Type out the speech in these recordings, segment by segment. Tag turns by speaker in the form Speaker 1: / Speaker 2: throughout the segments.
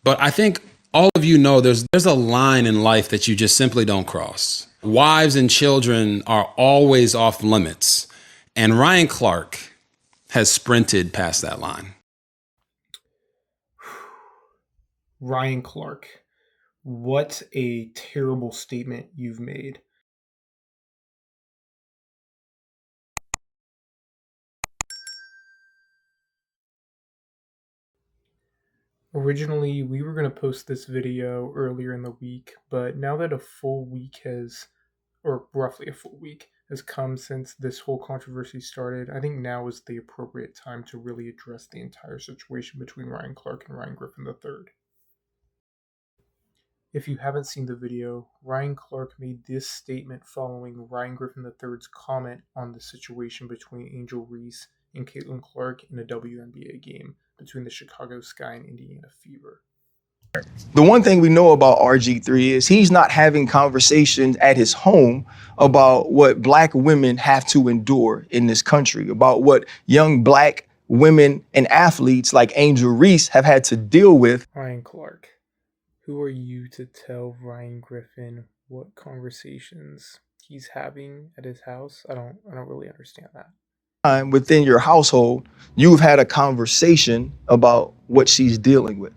Speaker 1: But I think all of you know there's a line in life that you just simply don't cross. Wives and children are always off limits. And Ryan Clark has sprinted past that line.
Speaker 2: Ryan Clark, what a terrible statement you've made. Originally, we were going to post this video earlier in the week, but now that a full week has, or roughly a full week, has come since this whole controversy started, I think now is the appropriate time to really address the entire situation between Ryan Clark and Ryan Griffin III. If you haven't seen the video, Ryan Clark made this statement following Ryan Griffin III's comment on the situation between Angel Reese and Caitlin Clark in a WNBA game between the Chicago Sky and Indiana Fever.
Speaker 3: The one thing we know about RG3 is he's not having conversations at his home about what black women have to endure in this country, about what young black women and athletes like Angel Reese have had to deal with.
Speaker 2: Ryan Clark, who are you to tell Ryan Griffin what conversations he's having at his house? I don't really understand that.
Speaker 3: Within your household, you've had a conversation about what she's dealing with.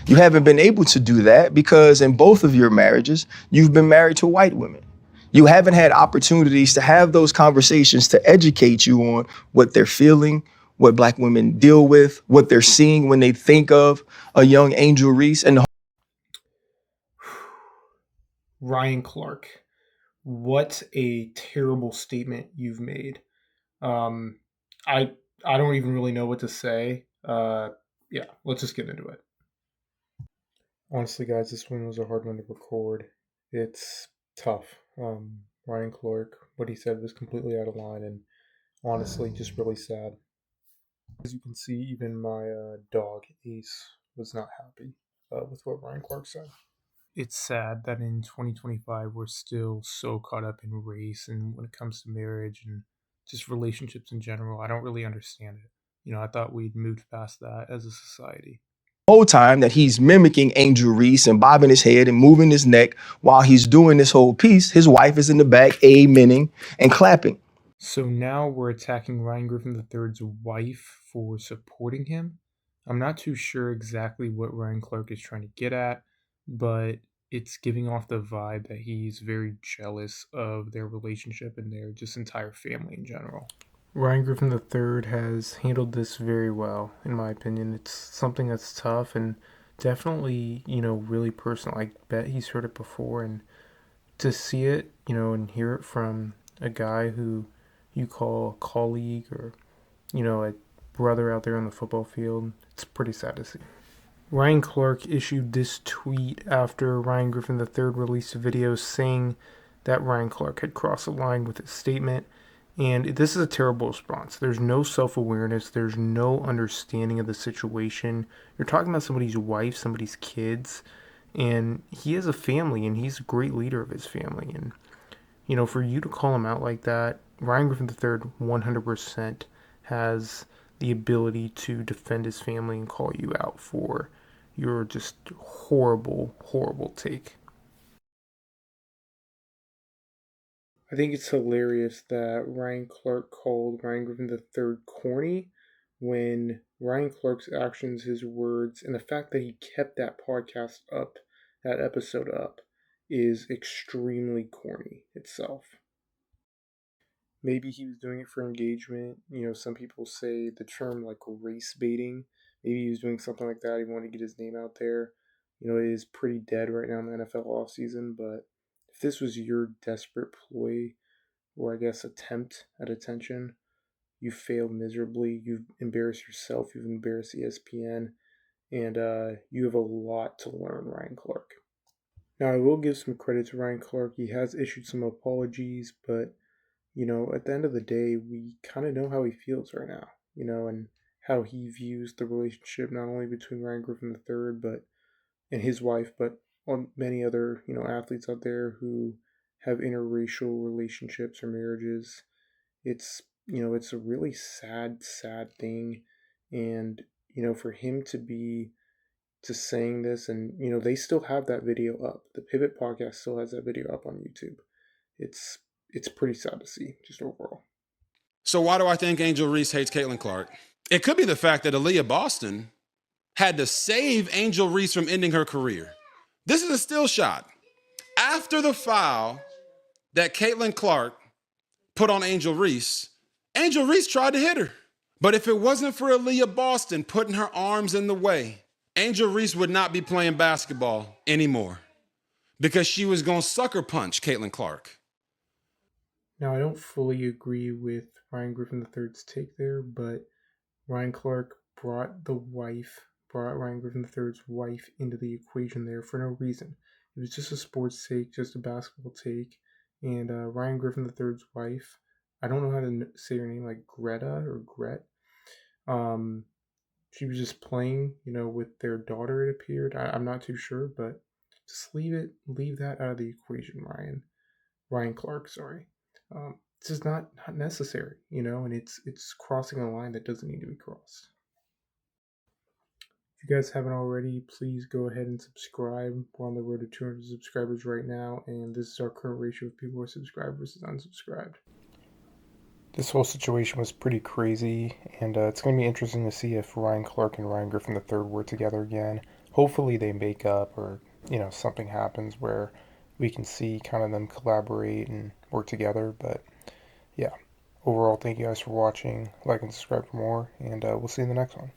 Speaker 3: You haven't been able to do that because in both of your marriages, you've been married to white women. You haven't had opportunities to have those conversations to educate you on what they're feeling, what black women deal with, what they're seeing when they think of a young Angel Reese. And
Speaker 2: Ryan Clark, what a terrible statement you've made. Um, I I don't even really know what to say. Yeah, let's just get into it. Honestly, guys, this one was a hard one to record. It's tough. Ryan Clark, what he said was completely out of line, and honestly, just really sad. As you can see, even my dog Ace was not happy with what Ryan Clark said. It's sad that in 2025 we're still so caught up in race and when it comes to marriage and just relationships in general. I don't really understand it. I thought we'd moved past that as a society.
Speaker 3: the whole time that he's mimicking Angel Reese and bobbing his head and moving his neck while he's doing this whole piece, his wife is in the back, amening and clapping.
Speaker 2: So now we're attacking Ryan Griffin III's wife for supporting him. I'm not too sure exactly what Ryan Clark is trying to get at, but it's giving off the vibe that he's very jealous of their relationship and their just entire family in general. Ryan Griffin III has handled this very well, in my opinion. It's something that's tough and definitely, really personal. I bet he's heard it before, and to see it, and hear it from a guy who you call a colleague or, a brother out there on the football field, it's pretty sad to see. Ryan Clark issued this tweet after Ryan Griffin III released a video saying that Ryan Clark had crossed the line with his statement. And this is a terrible response. There's no self awareness, there's no understanding of the situation. You're talking about somebody's wife, somebody's kids, and he has a family and he's a great leader of his family. And, for you to call him out like that, Ryan Griffin III 100% has the ability to defend his family and call you out for your just horrible, horrible take. I think it's hilarious that Ryan Clark called Ryan Griffin III corny when Ryan Clark's actions, his words, and the fact that he kept that podcast up, that episode up, is extremely corny itself. Maybe he was doing it for engagement. Some people say the term like race baiting. Maybe he was doing something like that. He wanted to get his name out there. It is pretty dead right now in the NFL offseason, but if this was your desperate ploy or I guess attempt at attention, you failed miserably. You've embarrassed yourself. You've embarrassed ESPN, and you have a lot to learn, Ryan Clark. Now, I will give some credit to Ryan Clark. He has issued some apologies, but at the end of the day, we kind of know how he feels right now, and how he views the relationship not only between Ryan Griffin III, but and his wife, but on many other athletes out there who have interracial relationships or marriages. It's a really sad thing, and for him just saying this, and they still have that video up. The Pivot podcast still has that video up on YouTube. It's pretty sad to see, just overall.
Speaker 1: So why do I think Angel Reese hates Caitlin Clark? It could be the fact that Aaliyah Boston had to save Angel Reese from ending her career. This is a still shot. After the foul that Caitlin Clark put on Angel Reese tried to hit her. But if it wasn't for Aaliyah Boston putting her arms in the way, Angel Reese would not be playing basketball anymore because she was going to sucker punch Caitlin Clark.
Speaker 2: Now, I don't fully agree with Ryan Griffin III's take there, but Ryan Clark brought Ryan Griffin III's wife into the equation there for no reason. It was just a sports take, just a basketball take. And Ryan Griffin III's wife, I don't know how to say her name, like Greta or Gret. She was just playing, with their daughter, it appeared. I'm not too sure, but just leave that out of the equation, Ryan Clark, sorry. It's just not necessary, and it's crossing a line that doesn't need to be crossed. If you guys haven't already, please go ahead and subscribe. We're on the road to 200 subscribers right now, and this is our current ratio of people who are subscribed versus unsubscribed. This whole situation was pretty crazy, and it's going to be interesting to see if Ryan Clark and Ryan Griffin III were together again. Hopefully they make up, or something happens where we can see kind of them collaborate and work together. But yeah, overall, thank you guys for watching. Like and subscribe for more, and we'll see you in the next one.